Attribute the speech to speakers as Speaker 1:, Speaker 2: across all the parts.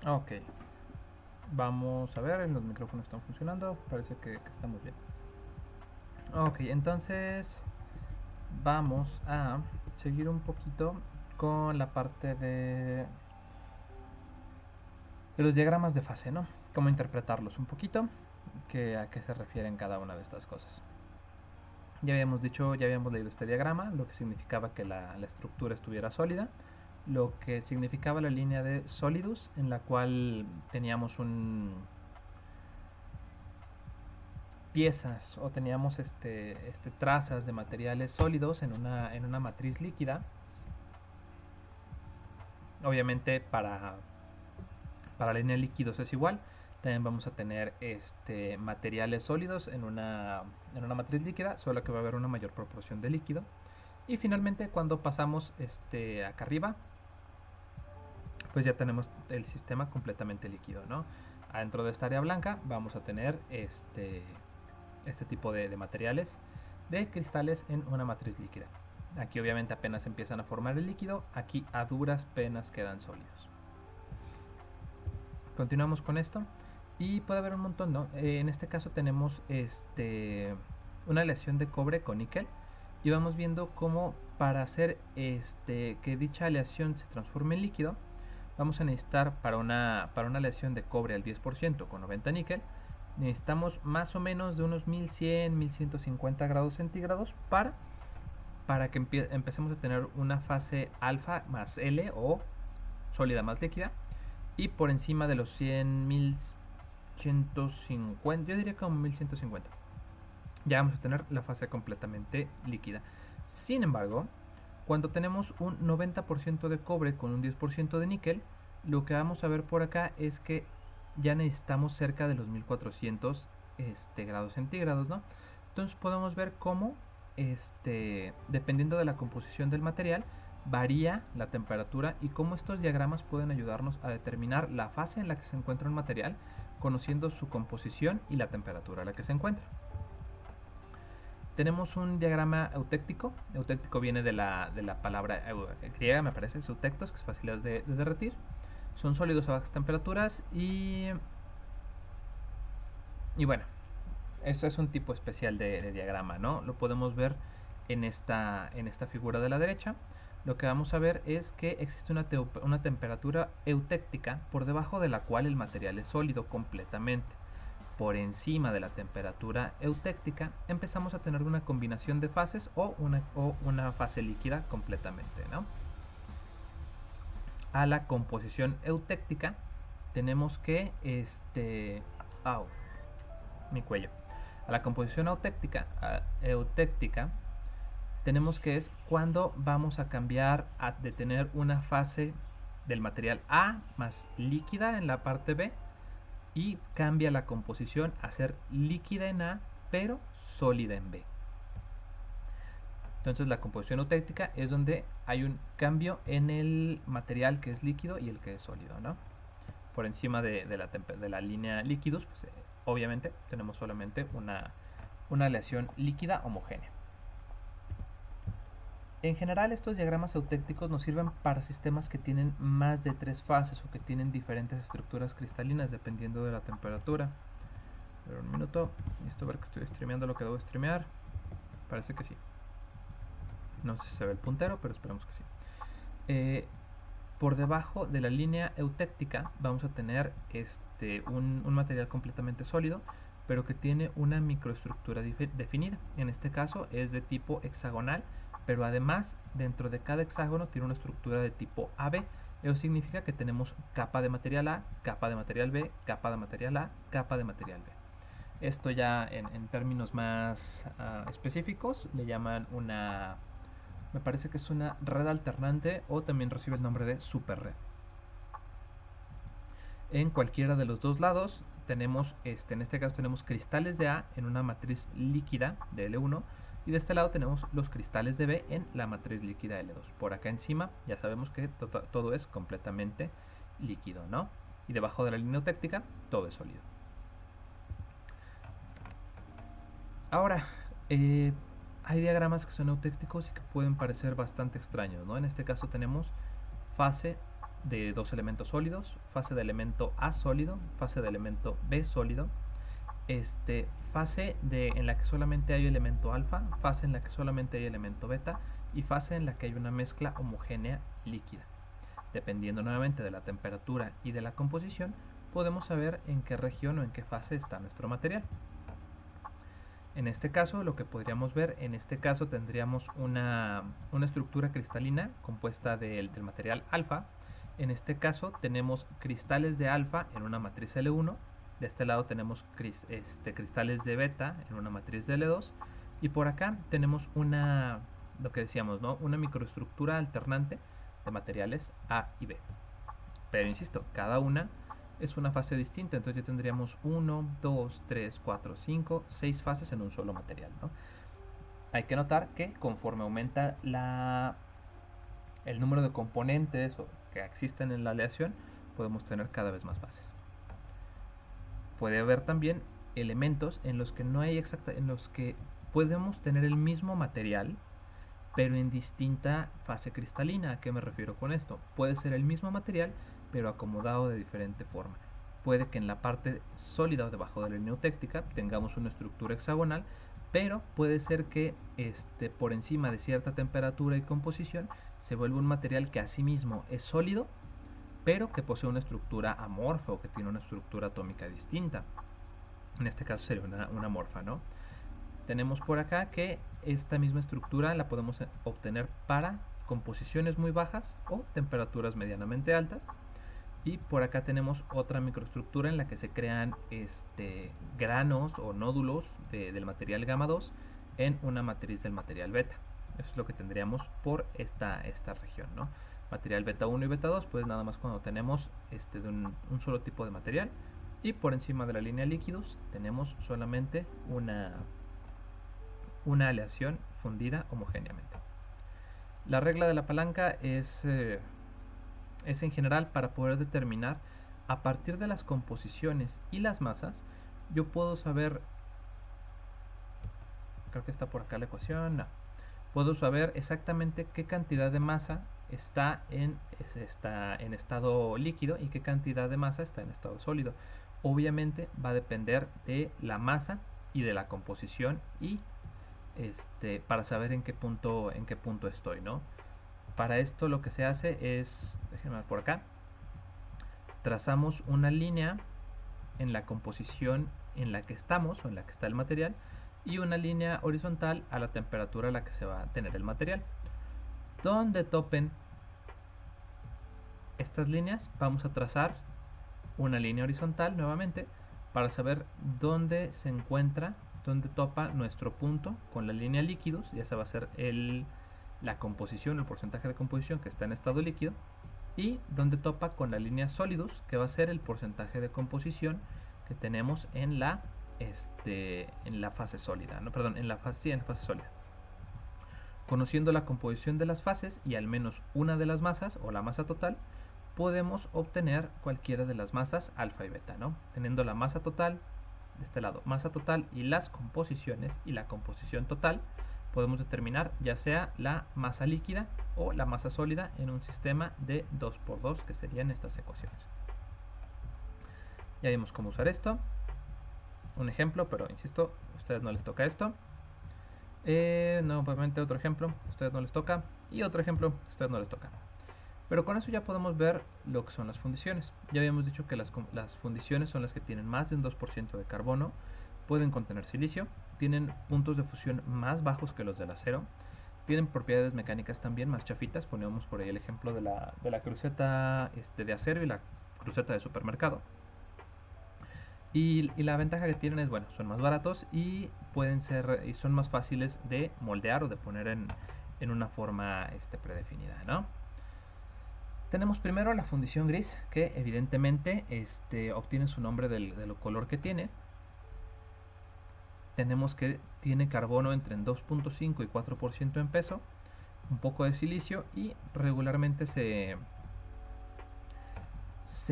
Speaker 1: Ok, vamos a ver, los micrófonos están funcionando, parece que estamos bien. Ok, entonces vamos a seguir un poquito con la parte de los diagramas de fase, ¿no? Cómo interpretarlos un poquito, a qué se refieren cada una de estas cosas. Ya habíamos dicho, ya habíamos leído este diagrama, lo que significaba que la estructura estuviera sólida, lo que significaba la línea de Solidus, en la cual teníamos piezas o teníamos trazas de materiales sólidos en una matriz líquida. Obviamente para la línea de líquidos es igual. También vamos a tener materiales sólidos en una matriz líquida, solo que va a haber una mayor proporción de líquido. Y finalmente cuando pasamos acá arriba, pues ya tenemos el sistema completamente líquido, ¿no? Dentro de esta área blanca vamos a tener este tipo de materiales de cristales en una matriz líquida. Aquí obviamente apenas empiezan a formar el líquido, aquí a duras penas quedan sólidos. Continuamos con esto y puede haber un montón, ¿no? En este caso tenemos una aleación de cobre con níquel y vamos viendo cómo para hacer que dicha aleación se transforme en líquido, vamos a necesitar para una aleación de cobre al 10% con 90 níquel, necesitamos más o menos de unos 1100, 1150 grados centígrados para que empecemos a tener una fase alfa más L o sólida más líquida, y por encima de los 100, 1150, yo diría como 1150, ya vamos a tener la fase completamente líquida. Sin embargo, cuando tenemos un 90% de cobre con un 10% de níquel, lo que vamos a ver por acá es que ya necesitamos cerca de los 1400 grados centígrados, ¿no? Entonces podemos ver cómo, dependiendo de la composición del material, varía la temperatura y cómo estos diagramas pueden ayudarnos a determinar la fase en la que se encuentra un material, conociendo su composición y la temperatura a la que se encuentra. Tenemos un diagrama eutéctico. Eutéctico viene de la palabra griega, me parece, eutectos, que es fácil de derretir. Son sólidos a bajas temperaturas y bueno, eso es un tipo especial de diagrama, ¿no? Lo podemos ver en esta figura de la derecha. Lo que vamos a ver es que existe una temperatura eutéctica por debajo de la cual el material es sólido completamente. Por encima de la temperatura eutéctica empezamos a tener una combinación de fases o una fase líquida completamente, ¿no? A la composición eutéctica tenemos que mi cuello. A la composición eutéctica tenemos que es cuando vamos a cambiar de tener una fase del material A más líquida en la parte B y cambia la composición a ser líquida en A pero sólida en B. Entonces la composición eutéctica es donde hay un cambio en el material que es líquido y el que es sólido, ¿no? Por encima de la línea líquidos, pues, obviamente tenemos solamente una aleación líquida homogénea. En general, estos diagramas eutécticos nos sirven para sistemas que tienen más de 3 fases o que tienen diferentes estructuras cristalinas dependiendo de la temperatura. Pero un minuto, necesito ver que estoy streameando lo que debo streamear. Parece que sí. No sé si se ve el puntero, pero esperamos que sí. Por debajo de la línea eutéctica vamos a tener un material completamente sólido, pero que tiene una microestructura definida. En este caso es de tipo hexagonal, pero además dentro de cada hexágono tiene una estructura de tipo AB. Eso significa que tenemos capa de material A, capa de material B, capa de material A, capa de material B. Esto ya en términos más específicos le llaman me parece que es una red alternante o también recibe el nombre de superred. En cualquiera de los dos lados tenemos, en este caso tenemos cristales de A en una matriz líquida de L1 y de este lado tenemos los cristales de B en la matriz líquida L2. Por acá encima ya sabemos que todo es completamente líquido, ¿no? Y debajo de la línea eutéctica todo es sólido. Ahora, hay diagramas que son eutécticos y que pueden parecer bastante extraños, ¿no? En este caso tenemos fase de dos elementos sólidos, fase de elemento A sólido, fase de elemento B sólido, fase en la que solamente hay elemento alfa, fase en la que solamente hay elemento beta y fase en la que hay una mezcla homogénea líquida. Dependiendo nuevamente de la temperatura y de la composición, podemos saber en qué región o en qué fase está nuestro material. En este caso, lo que podríamos ver, en este caso tendríamos una estructura cristalina compuesta del material alfa. En este caso tenemos cristales de alfa en una matriz L1. De este lado tenemos cristales de beta en una matriz de L2. Y por acá tenemos lo que decíamos, ¿no? Una microestructura alternante de materiales A y B. Pero insisto, cada una es una fase distinta, entonces ya tendríamos 1, 2, 3, 4, 5, 6 fases en un solo material, ¿no? Hay que notar que conforme aumenta el número de componentes que existen en la aleación, podemos tener cada vez más fases. Puede haber también elementos en los que en los que podemos tener el mismo material, pero en distinta fase cristalina. ¿A qué me refiero con esto? Puede ser el mismo material, pero acomodado de diferente forma. Puede que en la parte sólida o debajo de la línea eutéctica tengamos una estructura hexagonal, pero puede ser que por encima de cierta temperatura y composición se vuelva un material que asimismo es sólido, pero que posee una estructura amorfa o que tiene una estructura atómica distinta. En este caso sería una amorfa, ¿no? Tenemos por acá que esta misma estructura la podemos obtener para composiciones muy bajas o temperaturas medianamente altas. Y por acá tenemos otra microestructura en la que se crean granos o nódulos del material gamma 2 en una matriz del material beta. Eso es lo que tendríamos por esta región, ¿no? Material beta 1 y beta 2, pues nada más cuando tenemos de un solo tipo de material. Y por encima de la línea líquidos tenemos solamente una aleación fundida homogéneamente. La regla de la palanca es en general para poder determinar a partir de las composiciones y las masas. Yo puedo saber, creo que está por acá la ecuación, no. Puedo saber exactamente qué cantidad de masa está en estado líquido y qué cantidad de masa está en estado sólido. Obviamente va a depender de la masa y de la composición y para saber en qué punto estoy, ¿no? Para esto lo que se hace es, déjenme ver por acá, trazamos una línea en la composición en la que estamos o en la que está el material y una línea horizontal a la temperatura a la que se va a tener el material. Donde topen estas líneas vamos a trazar una línea horizontal nuevamente para saber dónde se encuentra, dónde topa nuestro punto con la línea líquidos, y esa va a ser la composición, el porcentaje de composición que está en estado líquido, y donde topa con la línea sólidos, que va a ser el porcentaje de composición que tenemos en la fase sólida, ¿no? Perdón, en la fase sólida. Conociendo la composición de las fases y al menos una de las masas o la masa total, podemos obtener cualquiera de las masas alfa y beta, ¿no? Teniendo la masa total, de este lado, masa total y las composiciones y la composición total, podemos determinar ya sea la masa líquida o la masa sólida en un sistema de 2×2, que serían estas ecuaciones. Ya vimos cómo usar esto. Un ejemplo, pero insisto, a ustedes no les toca esto. Nuevamente otro ejemplo, a ustedes no les toca. Y otro ejemplo, a ustedes no les toca. Pero con eso ya podemos ver lo que son las fundiciones. Ya habíamos dicho que las fundiciones son las que tienen más de un 2% de carbono, pueden contener silicio, tienen puntos de fusión más bajos que los del acero, tienen propiedades mecánicas también más chafitas. Poníamos por ahí el ejemplo de la cruceta de acero y la cruceta de supermercado. Y la ventaja que tienen es, bueno, son más baratos y son más fáciles de moldear o de poner en una forma predefinida, ¿no? Tenemos primero la fundición gris, que evidentemente obtiene su nombre del color que tiene. Tenemos que tiene carbono entre 2.5 y 4% en peso, un poco de silicio y regularmente se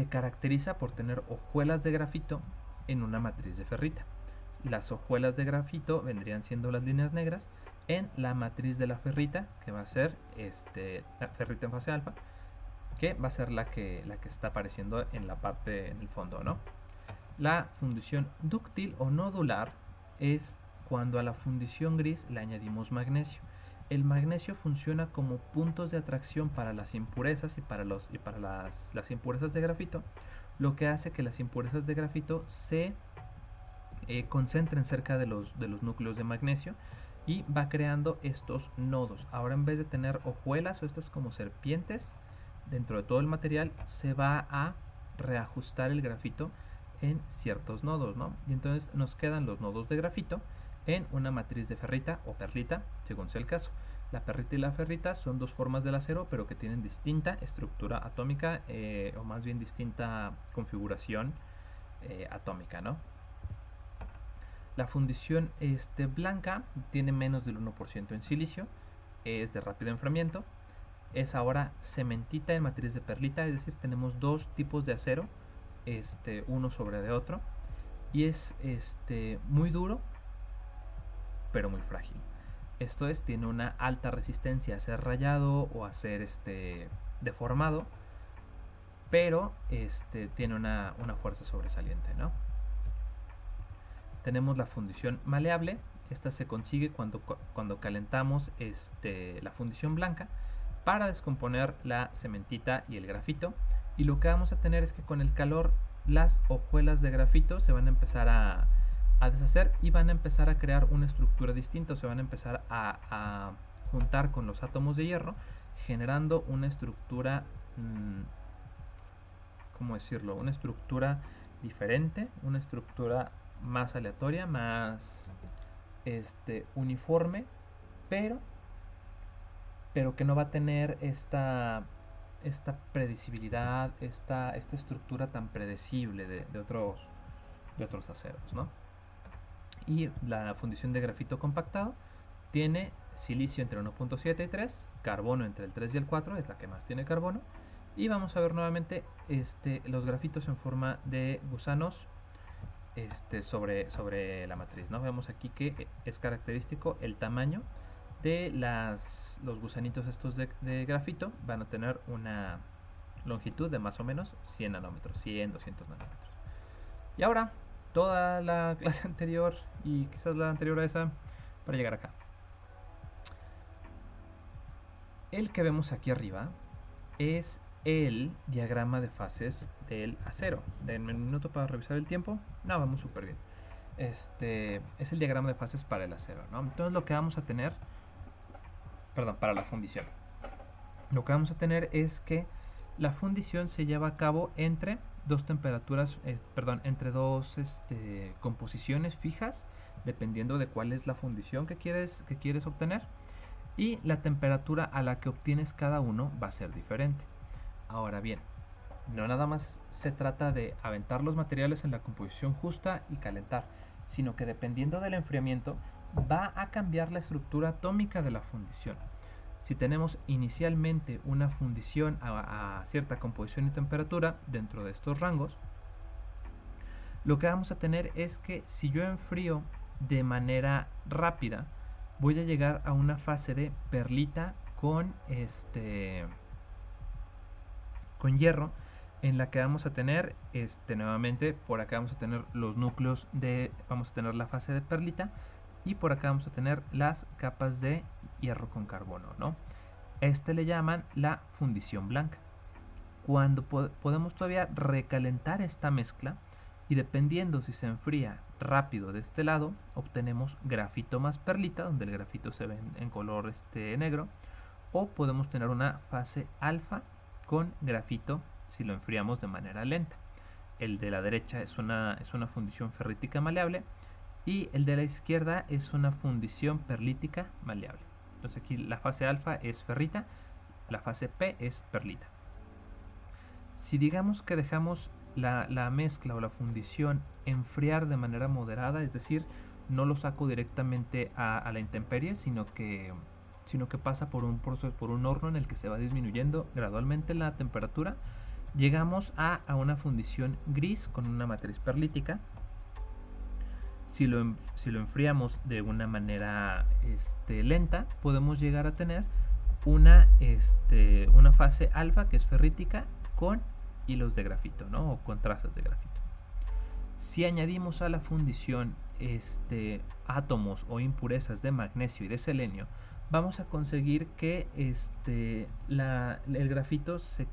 Speaker 1: caracteriza por tener hojuelas de grafito en una matriz de ferrita. Las hojuelas de grafito vendrían siendo las líneas negras en la matriz de la ferrita, que va a ser la ferrita en fase alfa, que va a ser la que está apareciendo en la parte, en el fondo, ¿no? La fundición dúctil o nodular es cuando a la fundición gris le añadimos magnesio. El magnesio funciona como puntos de atracción para las impurezas y para las impurezas de grafito, lo que hace que las impurezas de grafito se concentren cerca de los núcleos de magnesio y va creando estos nodos. Ahora, en vez de tener hojuelas o estas como serpientes dentro de todo el material, se va a reajustar el grafito en ciertos nodos, ¿no? Y entonces nos quedan los nodos de grafito en una matriz de ferrita o perlita, según sea el caso. La perlita y la ferrita son dos formas del acero, pero que tienen distinta estructura atómica, o más bien distinta configuración atómica, ¿no? La fundición blanca tiene menos del 1% en silicio, es de rápido enfriamiento, es ahora cementita en matriz de perlita, es decir, tenemos dos tipos de acero, uno sobre de otro, y es muy duro, pero muy frágil. Esto es, tiene una alta resistencia a ser rayado o a ser deformado, pero tiene una fuerza sobresaliente, ¿no? Tenemos la fundición maleable. Esta se consigue cuando calentamos la fundición blanca para descomponer la cementita y el grafito. Y lo que vamos a tener es que con el calor las hojuelas de grafito se van a empezar a deshacer y van a empezar a crear una estructura distinta. Se van a empezar a juntar con los átomos de hierro, generando una estructura, ¿cómo decirlo? Una estructura diferente, una estructura más aleatoria, más uniforme, pero que no va a tener esta predecibilidad, esta estructura tan predecible de otros aceros, ¿no? Y la fundición de grafito compactado tiene silicio entre 1.7 y 3, carbono entre el 3 y el 4, es la que más tiene carbono, y vamos a ver nuevamente los grafitos en forma de gusanos sobre la matriz, ¿no? Vemos aquí que es característico el tamaño de los gusanitos estos de grafito. Van a tener una longitud de más o menos 100 nanómetros, 100, 200 nanómetros. Y ahora, toda la clase anterior y quizás la anterior a esa para llegar acá. El que vemos aquí arriba es el diagrama de fases del acero. Denme un minuto para revisar el tiempo. No, vamos súper bien. Es el diagrama de fases para el acero, ¿no? Entonces lo que vamos a tener, perdón, para la fundición. Lo que vamos a tener es que la fundición se lleva a cabo entre dos temperaturas, entre dos composiciones fijas, dependiendo de cuál es la fundición que quieres obtener, y la temperatura a la que obtienes cada uno va a ser diferente. Ahora bien, no nada más se trata de aventar los materiales en la composición justa y calentar, sino que dependiendo del enfriamiento va a cambiar la estructura atómica de la fundición. Si tenemos inicialmente una fundición a cierta composición y temperatura dentro de estos rangos, lo que vamos a tener es que si yo enfrío de manera rápida, voy a llegar a una fase de perlita con hierro, en la que vamos a tener nuevamente por acá vamos a tener los núcleos vamos a tener la fase de perlita, y por acá vamos a tener las capas de hierro con carbono, ¿no? Le llaman la fundición blanca. Cuando podemos todavía recalentar esta mezcla, y dependiendo si se enfría rápido de este lado, obtenemos grafito más perlita, donde el grafito se ve en color negro, o podemos tener una fase alfa con grafito si lo enfriamos de manera lenta. El de la derecha es una fundición ferrítica maleable, y el de la izquierda es una fundición perlítica maleable. Entonces aquí la fase alfa es ferrita, la fase P es perlita. Si digamos que dejamos la mezcla o la fundición enfriar de manera moderada, es decir, no lo saco directamente a la intemperie, sino que pasa por un proceso, por un horno en el que se va disminuyendo gradualmente la temperatura, llegamos a una fundición gris con una matriz perlítica. Si lo enfriamos de una manera lenta, podemos llegar a tener una fase alfa que es ferrítica con hilos de grafito, ¿no? O con trazas de grafito. Si añadimos a la fundición átomos o impurezas de magnesio y de selenio, vamos a conseguir que el grafito se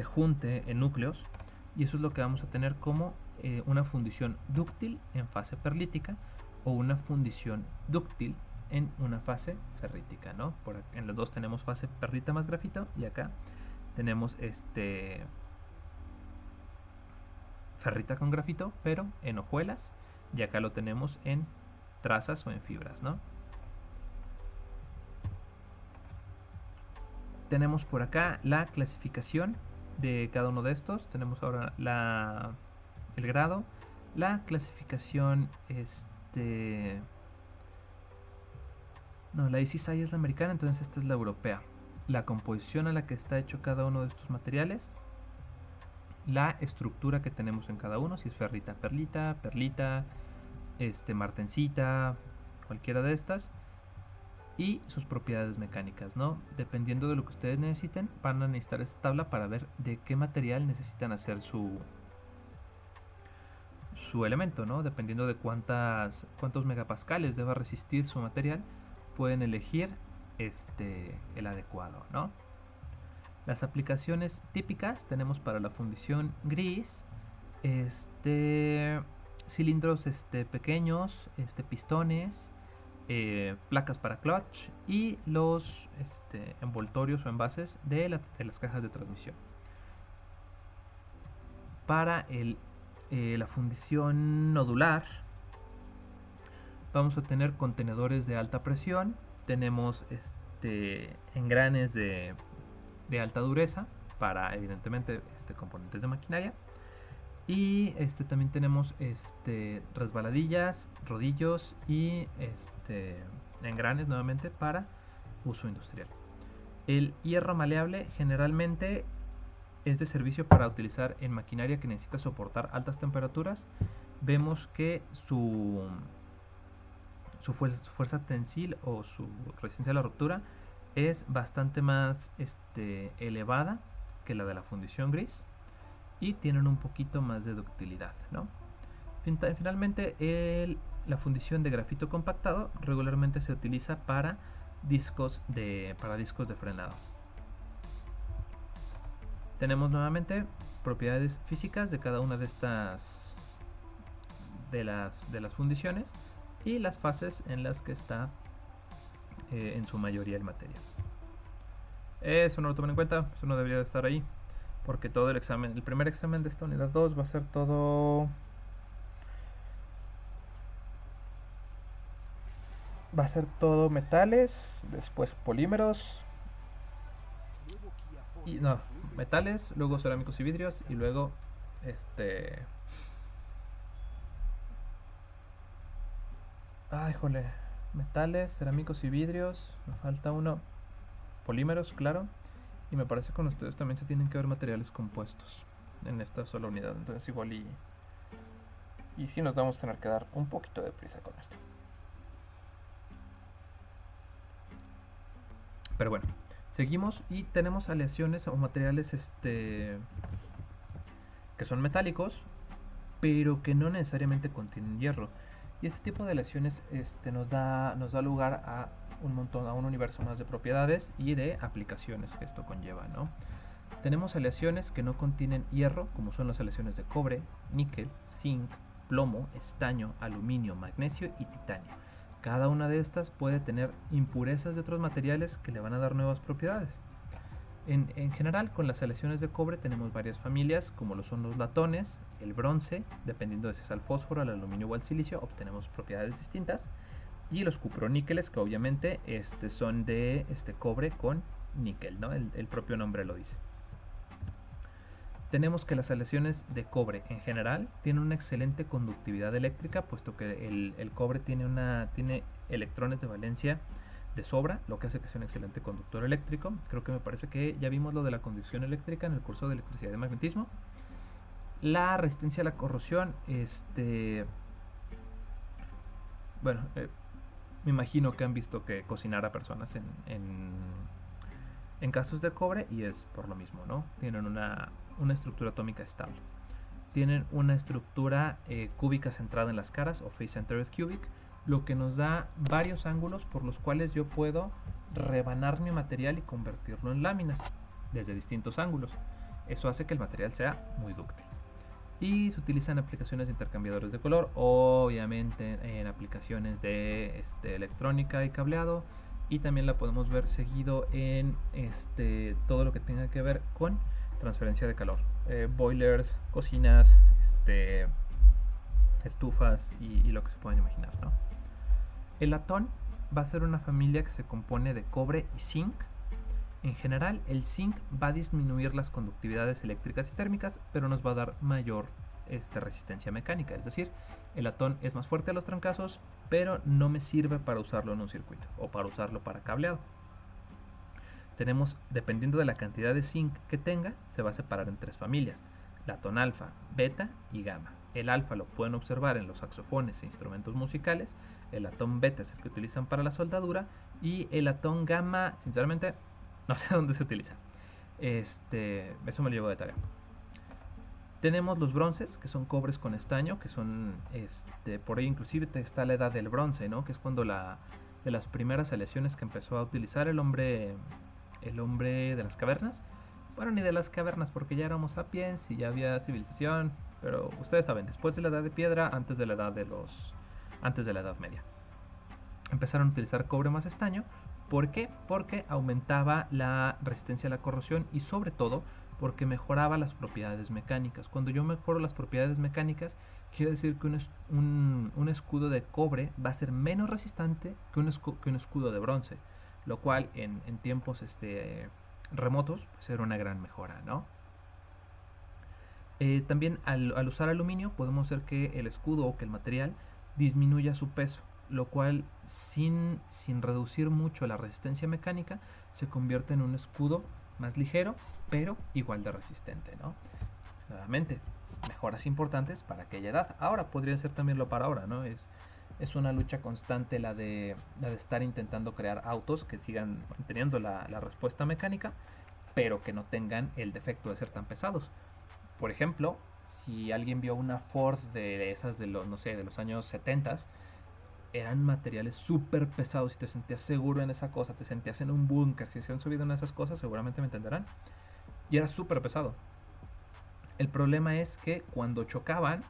Speaker 1: junte en núcleos, y eso es lo que vamos a tener como una fundición dúctil en fase perlítica o una fundición dúctil en una fase ferrítica, ¿no? En los dos tenemos fase perlita más grafito, y acá tenemos ferrita con grafito, pero en hojuelas, y acá lo tenemos en trazas o en fibras, ¿no? Tenemos por acá la clasificación de cada uno de estos. Tenemos ahora el grado, la clasificación, no, la ICSI es la americana, entonces esta es la europea. La composición a la que está hecho cada uno de estos materiales, la estructura que tenemos en cada uno, si es ferrita, perlita, perlita, martencita, cualquiera de estas, y sus propiedades mecánicas, ¿no? Dependiendo de lo que ustedes necesiten, van a necesitar esta tabla para ver de qué material necesitan hacer su elemento, ¿no? Dependiendo de cuántos megapascales deba resistir su material, pueden elegir el adecuado, ¿no? Las aplicaciones típicas tenemos para la fundición gris, cilindros pequeños, pistones, placas para clutch y los envoltorios o envases de las cajas de transmisión. Para la fundición nodular vamos a tener contenedores de alta presión, tenemos engranes de alta dureza para evidentemente componentes de maquinaria, y también tenemos resbaladillas, rodillos y engranes nuevamente para uso industrial. El hierro maleable generalmente es de servicio para utilizar en maquinaria que necesita soportar altas temperaturas. Vemos que su fuerza tensil o su resistencia a la ruptura es bastante más elevada que la de la fundición gris, y tienen un poquito más de ductilidad, ¿no? Finalmente, la fundición de grafito compactado regularmente se utiliza para discos de frenado. Tenemos nuevamente propiedades físicas de cada una de estas de las fundiciones y las fases en las que está en su mayoría el material. Eso no lo tomen en cuenta, eso no debería de estar ahí, porque todo el primer examen de esta unidad 2 va a ser todo metales, después polímeros, y no, metales, luego cerámicos y vidrios, y luego ay, jole, metales, cerámicos y vidrios, me falta uno, polímeros, claro, y me parece que con ustedes también se tienen que ver materiales compuestos en esta sola unidad, entonces igual y sí nos vamos a tener que dar un poquito de prisa con esto. Pero bueno, seguimos y tenemos aleaciones o materiales que son metálicos, pero que no necesariamente contienen hierro. Y este tipo de aleaciones nos da lugar a un universo más de propiedades y de aplicaciones que esto conlleva, ¿no? Tenemos aleaciones que no contienen hierro, como son las aleaciones de cobre, níquel, zinc, plomo, estaño, aluminio, magnesio y titanio. Cada una de estas puede tener impurezas de otros materiales que le van a dar nuevas propiedades. En general, con las aleaciones de cobre tenemos varias familias, como lo son los latones, el bronce, dependiendo de si es al fósforo, al aluminio o al silicio, obtenemos propiedades distintas, y los cuproníqueles, que obviamente son de cobre con níquel, ¿no? El propio nombre lo dice. Tenemos que las aleaciones de cobre en general tienen una excelente conductividad eléctrica, puesto que el cobre tiene electrones de valencia de sobra, lo que hace que sea un excelente conductor eléctrico. Creo que me parece que ya vimos lo de la conducción eléctrica en el curso de electricidad y magnetismo. La resistencia a la corrosión, Me imagino que han visto que cocinar a personas en casos de cobre y es por lo mismo, ¿no? Tienen una estructura atómica estable. Tienen una estructura cúbica centrada en las caras o face-centered cubic, lo que nos da varios ángulos por los cuales yo puedo rebanar mi material y convertirlo en láminas desde distintos ángulos. Eso hace que el material sea muy dúctil. Y se utilizan aplicaciones de intercambiadores de color, obviamente en aplicaciones de electrónica y cableado, y también la podemos ver seguido en todo lo que tenga que ver con transferencia de calor, boilers, cocinas, estufas y lo que se puedan imaginar, ¿no? El latón va a ser una familia que se compone de cobre y zinc. En general, el zinc va a disminuir las conductividades eléctricas y térmicas, pero nos va a dar mayor resistencia mecánica. Es decir, el latón es más fuerte a los trancazos, pero no me sirve para usarlo en un circuito o para usarlo para cableado. Tenemos, dependiendo de la cantidad de zinc que tenga, se va a separar en tres familias: latón alfa, beta y gamma. El alfa lo pueden observar en los saxofones e instrumentos musicales. El latón beta es el que utilizan para la soldadura. Y el latón gamma, sinceramente, no sé dónde se utiliza. Eso me lo llevo de tarea. Tenemos los bronces, que son cobres con estaño, que son, por ahí inclusive está la edad del bronce, ¿no? Que es cuando de las primeras aleaciones que empezó a utilizar el hombre de las cavernas. Bueno, ni de las cavernas, porque ya éramos sapiens y ya había civilización, pero ustedes saben, después de la edad de piedra, antes de la edad media. Empezaron a utilizar cobre más estaño. ¿Por qué? Porque aumentaba la resistencia a la corrosión y sobre todo porque mejoraba las propiedades mecánicas. Cuando yo mejoro las propiedades mecánicas, quiere decir que un escudo de cobre va a ser menos resistente que un escudo de bronce, lo cual en tiempos remotos pues era una gran mejora, ¿no? También al usar aluminio podemos hacer que el escudo o que el material disminuya su peso, lo cual sin reducir mucho la resistencia mecánica se convierte en un escudo más ligero pero igual de resistente, ¿no? Nuevamente, mejoras importantes para aquella edad. Ahora podría ser también lo para ahora, ¿no? Es una lucha constante la de estar intentando crear autos que sigan teniendo la respuesta mecánica, pero que no tengan el defecto de ser tan pesados. Por ejemplo, si alguien vio una Ford de esas de los, no sé, de los años 70, eran materiales súper pesados y te sentías seguro en esa cosa, te sentías en un búnker. Si se han subido en esas cosas, seguramente me entenderán. Y era súper pesado. El problema es que cuando chocaban,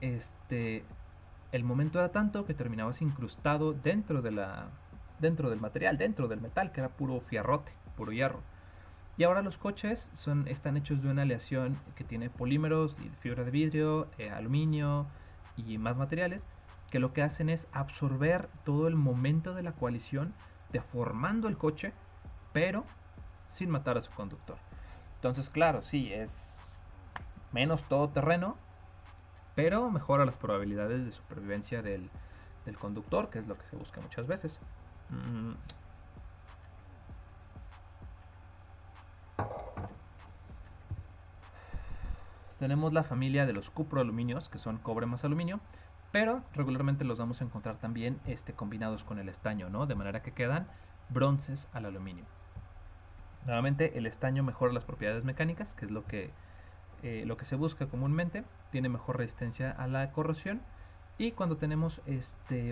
Speaker 1: el momento era tanto que terminabas incrustado dentro del material, dentro del metal, que era puro fierrote, puro hierro. Y ahora los coches están hechos de una aleación que tiene polímeros y fibra de vidrio, aluminio y más materiales, que lo que hacen es absorber todo el momento de la colisión, deformando el coche, pero sin matar a su conductor. Entonces, claro, sí, es menos todoterreno, pero mejora las probabilidades de supervivencia del conductor, que es lo que se busca muchas veces. Tenemos la familia de los cuproaluminios, que son cobre más aluminio, pero regularmente los vamos a encontrar también combinados con el estaño, ¿no? De manera que quedan bronces al aluminio. Nuevamente, el estaño mejora las propiedades mecánicas, que es lo que se busca comúnmente. Tiene mejor resistencia a la corrosión. Y cuando tenemos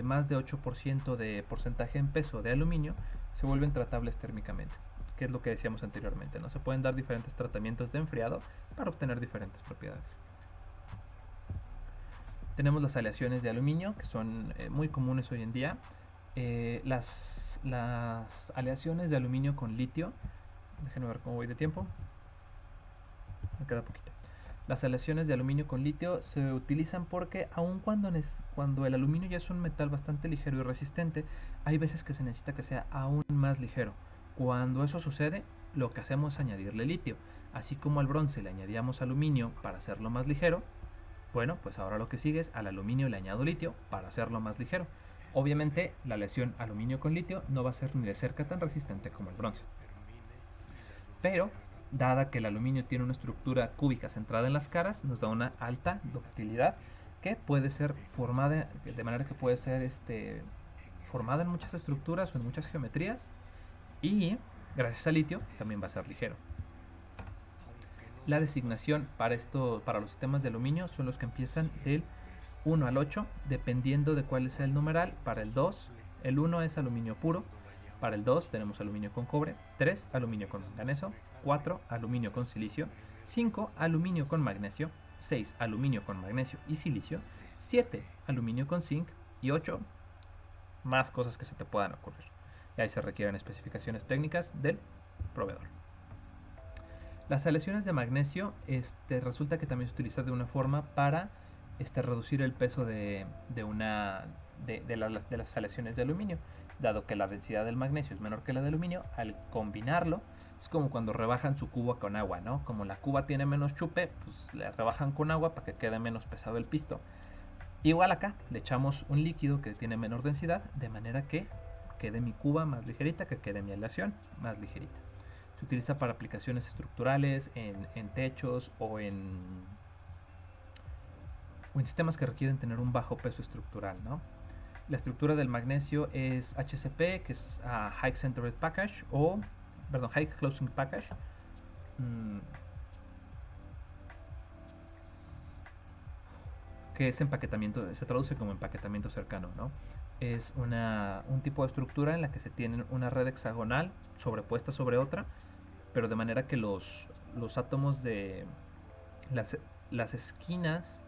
Speaker 1: más de 8% de porcentaje en peso de aluminio, se vuelven tratables térmicamente, que es lo que decíamos anteriormente, ¿no? Se pueden dar diferentes tratamientos de enfriado para obtener diferentes propiedades. Tenemos las aleaciones de aluminio, que son muy comunes hoy en día. Las aleaciones de aluminio con litio, déjenme ver cómo voy de tiempo, me queda poquito. Las aleaciones de aluminio con litio se utilizan porque aun cuando el aluminio ya es un metal bastante ligero y resistente, hay veces que se necesita que sea aún más ligero. Cuando eso sucede, lo que hacemos es añadirle litio. Así como al bronce le añadíamos aluminio para hacerlo más ligero, bueno, pues ahora lo que sigue es al aluminio le añado litio para hacerlo más ligero. Obviamente la aleación aluminio con litio no va a ser ni de cerca tan resistente como el bronce. Pero dada que el aluminio tiene una estructura cúbica centrada en las caras, nos da una alta ductilidad que puede ser formada de manera que puede ser formada en muchas estructuras o en muchas geometrías, y gracias al litio también va a ser ligero. La designación para los sistemas de aluminio son los que empiezan del 1 al 8, dependiendo de cuál sea el numeral. Para el 2, el 1 es aluminio puro. Para el 2 tenemos aluminio con cobre, 3 aluminio con manganeso, 4 aluminio con silicio, 5 aluminio con magnesio, 6 aluminio con magnesio y silicio, 7 aluminio con zinc y 8 más cosas que se te puedan ocurrir. Y ahí se requieren especificaciones técnicas del proveedor. Las aleaciones de magnesio resulta que también se utiliza de una forma para reducir el peso de las aleaciones de aluminio. Dado que la densidad del magnesio es menor que la de aluminio, al combinarlo, es como cuando rebajan su cuba con agua, ¿no? Como la cuba tiene menos chupe, pues le rebajan con agua para que quede menos pesado el pisto. Igual acá, le echamos un líquido que tiene menor densidad, de manera que quede mi cuba más ligerita, que quede mi aleación más ligerita. Se utiliza para aplicaciones estructurales, en techos o en sistemas que requieren tener un bajo peso estructural, ¿no? La estructura del magnesio es HCP, que es High Centered Package, High Closing Package. Que es empaquetamiento, se traduce como empaquetamiento cercano, ¿no? Es un tipo de estructura en la que se tiene una red hexagonal sobrepuesta sobre otra, pero de manera que los átomos de las esquinas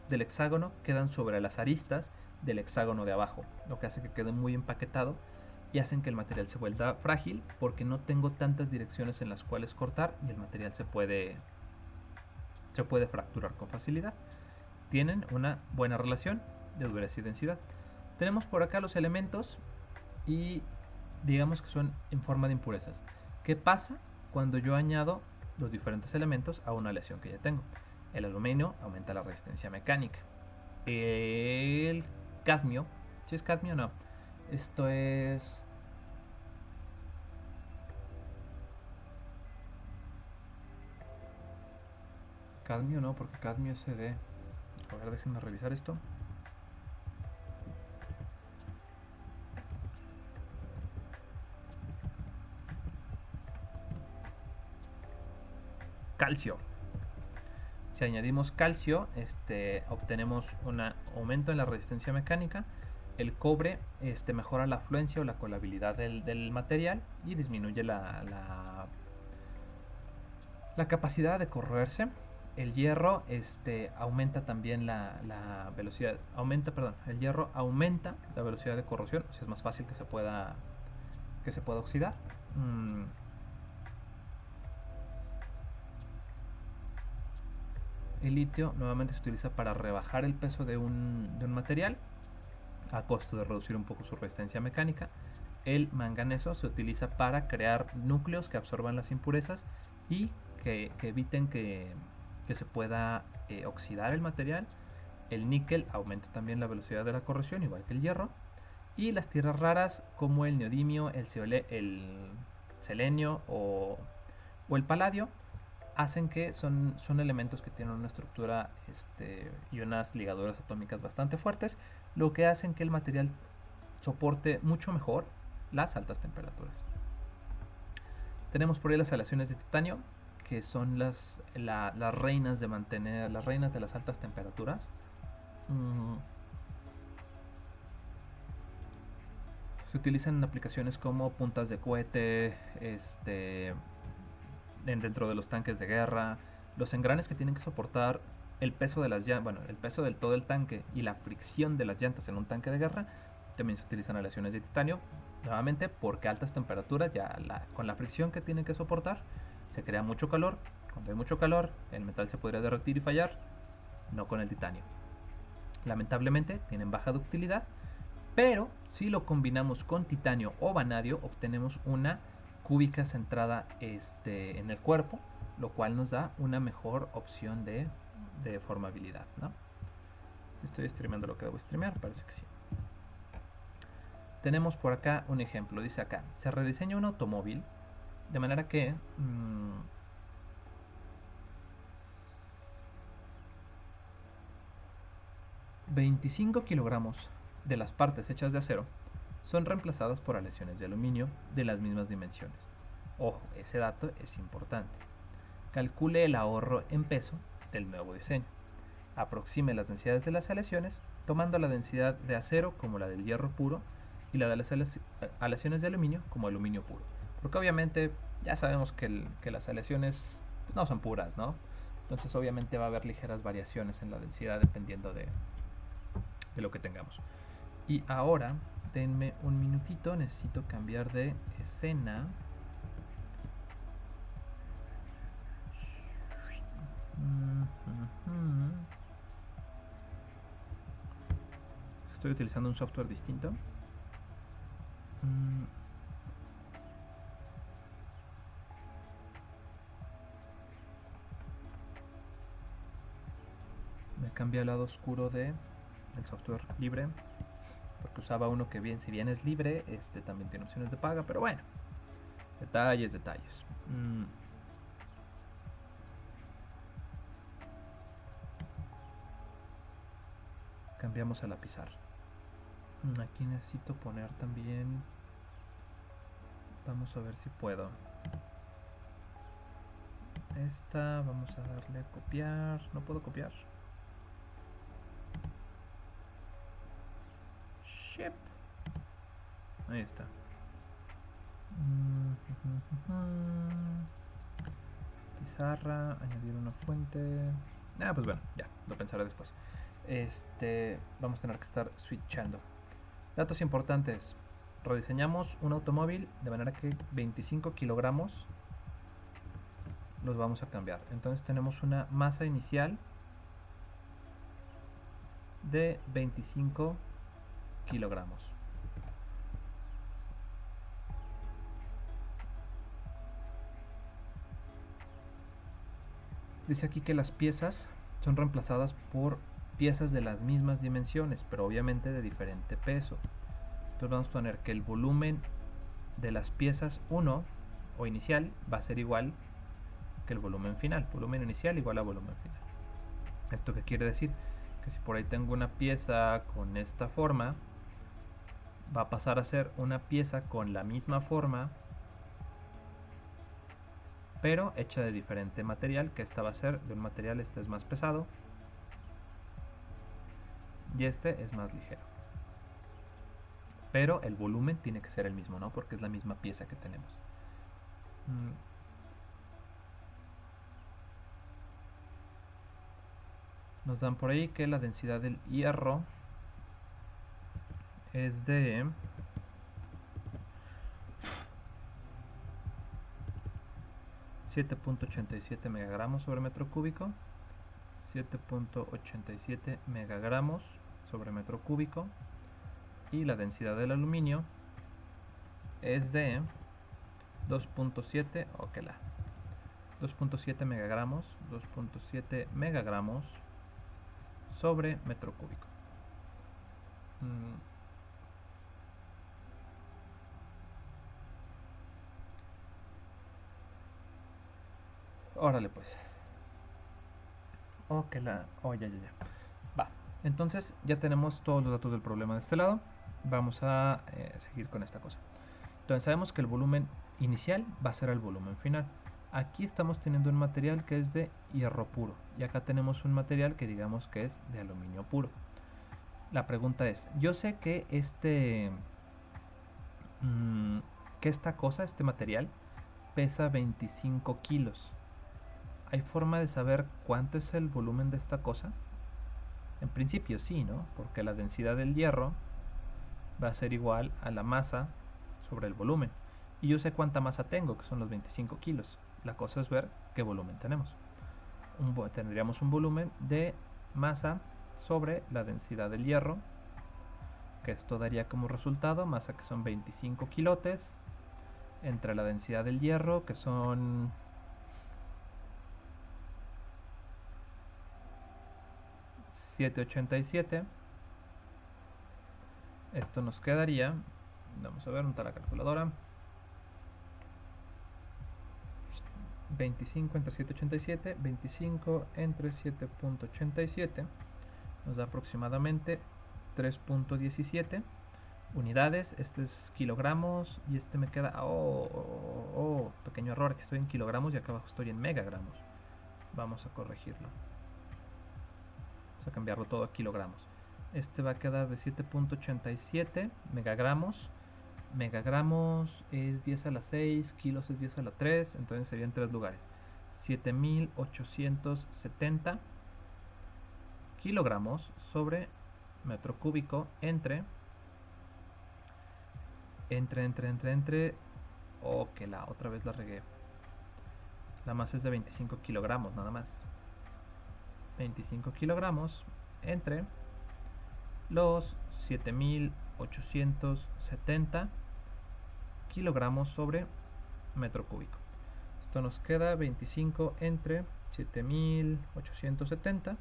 Speaker 1: del hexágono quedan sobre las aristas del hexágono de abajo, lo que hace que quede muy empaquetado y hacen que el material se vuelva frágil porque no tengo tantas direcciones en las cuales cortar y el material se puede fracturar con facilidad. Tienen una buena relación de dureza y densidad. Tenemos por acá los elementos y digamos que son en forma de impurezas. ¿Qué pasa cuando yo añado los diferentes elementos a una aleación que ya tengo? El aluminio aumenta la resistencia mecánica. El cadmio, ¿sí es cadmio o no? Esto es... cadmio no, porque cadmio es CD. A ver, déjenme revisar esto. Calcio. Si añadimos calcio, obtenemos un aumento en la resistencia mecánica. El cobre mejora la afluencia o la colabilidad del material y disminuye la capacidad de corroerse. El hierro aumenta también la velocidad. El hierro aumenta la velocidad de corrosión, o sea, es más fácil que se pueda oxidar. El litio nuevamente se utiliza para rebajar el peso de un material a costo de reducir un poco su resistencia mecánica. El manganeso se utiliza para crear núcleos que absorban las impurezas y que eviten que se pueda oxidar el material. El níquel aumenta también la velocidad de la corrosión, igual que el hierro. Y las tierras raras como el neodimio, el selenio o el paladio hacen que son elementos que tienen una estructura y unas ligaduras atómicas bastante fuertes, lo que hacen que el material soporte mucho mejor las altas temperaturas. Tenemos por ahí las aleaciones de titanio, que son las reinas de las altas temperaturas. Se utilizan en aplicaciones como puntas de cohete, dentro de los tanques de guerra, los engranes que tienen que soportar el peso de las llantas, el peso del todo el tanque y la fricción de las llantas en un tanque de guerra. También se utilizan aleaciones de titanio, nuevamente porque a altas temperaturas con la fricción que tienen que soportar se crea mucho calor. Cuando hay mucho calor, el metal se podría derretir y fallar, no con el titanio. Lamentablemente tienen baja ductilidad, pero si lo combinamos con titanio o vanadio, obtenemos una cúbica centrada en el cuerpo, lo cual nos da una mejor opción de formabilidad, ¿no? Estoy streameando lo que debo streamear, parece que sí. Tenemos por acá un ejemplo, dice acá, se rediseña un automóvil de manera que 25 kilogramos de las partes hechas de acero son reemplazadas por aleaciones de aluminio de las mismas dimensiones. Ojo, ese dato es importante. Calcule el ahorro en peso del nuevo diseño. Aproxime las densidades de las aleaciones tomando la densidad de acero como la del hierro puro y la de las aleaciones de aluminio como aluminio puro. Porque obviamente ya sabemos que las aleaciones no son puras, ¿no? Entonces obviamente va a haber ligeras variaciones en la densidad dependiendo de lo que tengamos. Y ahora, denme un minutito, necesito cambiar de escena. Estoy utilizando un software distinto. Me cambia al lado oscuro del software libre, porque usaba uno que bien, si bien es libre, también tiene opciones de paga, pero bueno, detalles. Cambiamos a la pizarra. Aquí necesito poner también, vamos a ver si puedo, esta, vamos a darle a copiar, no puedo copiar. Ship. Ahí está. Pizarra, añadir una fuente. Pues bueno, ya, lo pensaré después. Vamos a tener que estar switchando. Datos importantes. Rediseñamos un automóvil de manera que 25 kilogramos los vamos a cambiar. Entonces tenemos una masa inicial de 25 kilogramos. Dice aquí que las piezas son reemplazadas por piezas de las mismas dimensiones, pero obviamente de diferente peso. Entonces vamos a poner que el volumen de las piezas 1 o inicial va a ser igual que el volumen final. Volumen inicial igual a volumen final. ¿Esto qué quiere decir? Que si por ahí tengo una pieza con esta forma, va a pasar a ser una pieza con la misma forma, pero hecha de diferente material, que esta va a ser de un material, este es más pesado y este es más ligero. Pero el volumen tiene que ser el mismo, ¿no? Porque es la misma pieza que tenemos. Nos dan por ahí que la densidad del hierro es de 7.87 megagramos sobre metro cúbico. 7.87 megagramos sobre metro cúbico. Y la densidad del aluminio es de 2.7 2.7 megagramos, 2.7 megagramos sobre metro cúbico. Órale pues. Ya. Va. Entonces ya tenemos todos los datos del problema de este lado. Vamos a seguir con esta cosa. Entonces sabemos que el volumen inicial va a ser el volumen final. Aquí estamos teniendo un material que es de hierro puro y acá tenemos un material que digamos que es de aluminio puro. La pregunta es, yo sé que este material pesa 25 kilos. ¿Hay forma de saber cuánto es el volumen de esta cosa? En principio sí, ¿no? Porque la densidad del hierro va a ser igual a la masa sobre el volumen. Y yo sé cuánta masa tengo, que son los 25 kilos. La cosa es ver qué volumen tenemos. Tendríamos un volumen de masa sobre la densidad del hierro, que esto daría como resultado masa que son 25 kilotes entre la densidad del hierro, que son 787. Esto nos quedaría, vamos a ver, ¿dónde está la calculadora? 25 entre 787, 25 entre 7.87 nos da aproximadamente 3.17. Unidades, este es kilogramos y este me queda, pequeño error, aquí estoy en kilogramos y acá abajo estoy en megagramos. Vamos a corregirlo. Vamos a cambiarlo todo a kilogramos. Este va a quedar de 7.87 megagramos. Megagramos es 10 a la 6, kilos es 10 a la 3, entonces serían 3 lugares. 7.870 kilogramos sobre metro cúbico entre. Que la otra vez la regué. La masa es de 25 kilogramos nada más. 25 kilogramos entre los 7.870 kilogramos sobre metro cúbico. Esto nos queda 25 entre 7.870.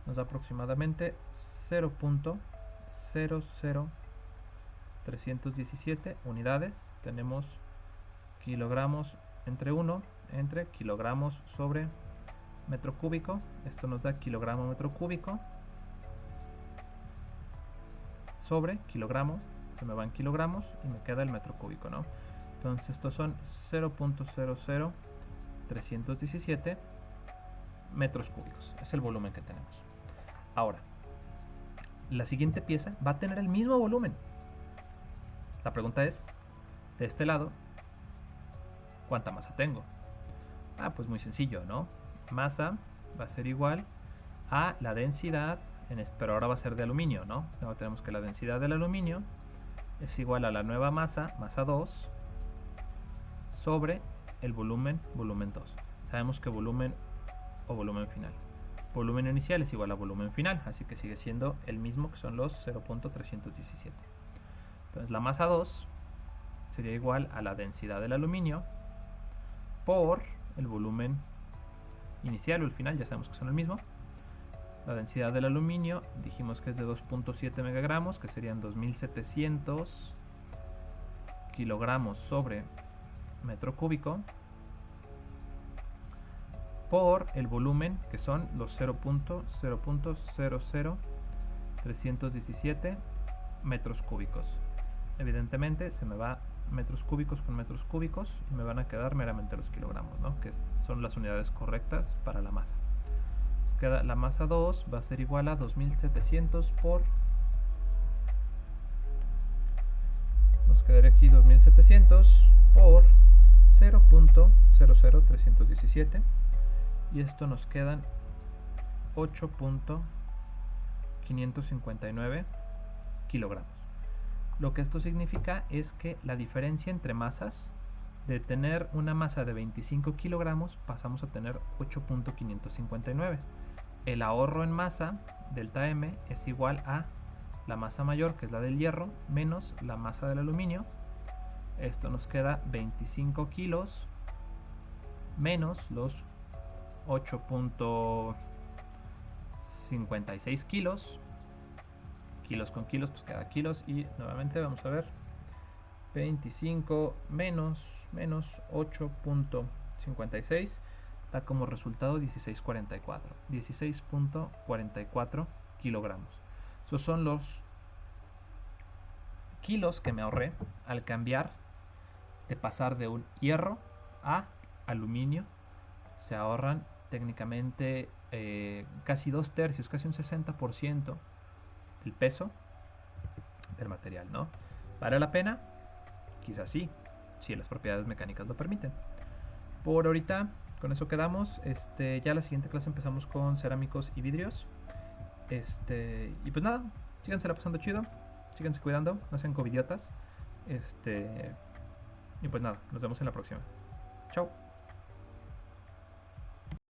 Speaker 1: Nos da aproximadamente 0.00317 unidades. Tenemos kilogramos entre 1 entre kilogramos sobre metro cúbico. Esto nos da kilogramo metro cúbico sobre kilogramo. Se me van kilogramos y me queda el metro cúbico, ¿no? Entonces estos son 0.00317 metros cúbicos. Es el volumen que tenemos. Ahora, la siguiente pieza va a tener el mismo volumen. La pregunta es, de este lado, ¿cuánta masa tengo? Pues muy sencillo, ¿no? Masa va a ser igual a la densidad, pero ahora va a ser de aluminio, ¿no? Ahora tenemos que la densidad del aluminio es igual a la nueva masa, masa 2, sobre el volumen, volumen 2. Sabemos que volumen o volumen final. Volumen inicial es igual a volumen final, así que sigue siendo el mismo, que son los 0.317. Entonces la masa 2 sería igual a la densidad del aluminio por el volumen inicial o el final, ya sabemos que son el mismo. La densidad del aluminio dijimos que es de 2.7 megagramos, que serían 2700 kilogramos sobre metro cúbico, por el volumen, que son los 0.00317 metros cúbicos. Evidentemente se me va metros cúbicos con metros cúbicos y me van a quedar meramente los kilogramos, ¿no? Que son las unidades correctas para la masa. Nos queda la masa 2 va a ser igual a 2700 por, nos quedaría aquí 2700 por 0.00317 y esto nos quedan 8.559 kilogramos. Lo que esto significa es que la diferencia entre masas, de tener una masa de 25 kilogramos, pasamos a tener 8.559. El ahorro en masa, delta M, es igual a la masa mayor, que es la del hierro, menos la masa del aluminio. Esto nos queda 25 kilos menos los 8.56 kilos. Kilos con kilos, pues queda kilos. Y nuevamente vamos a ver, 25 menos 8.56 da como resultado 16.44 kilogramos. Esos son los kilos que me ahorré al cambiar de pasar de un hierro a aluminio. Se ahorran técnicamente casi 2/3, casi un 60% del peso del material, ¿no? ¿Vale la pena? Quizás sí, si las propiedades mecánicas lo permiten. Por ahorita, con eso quedamos. Ya la siguiente clase empezamos con cerámicos y vidrios. Y pues nada, síganse la pasando chido, síganse cuidando, no sean covidiotas. Y pues nada, nos vemos en la próxima. Chao.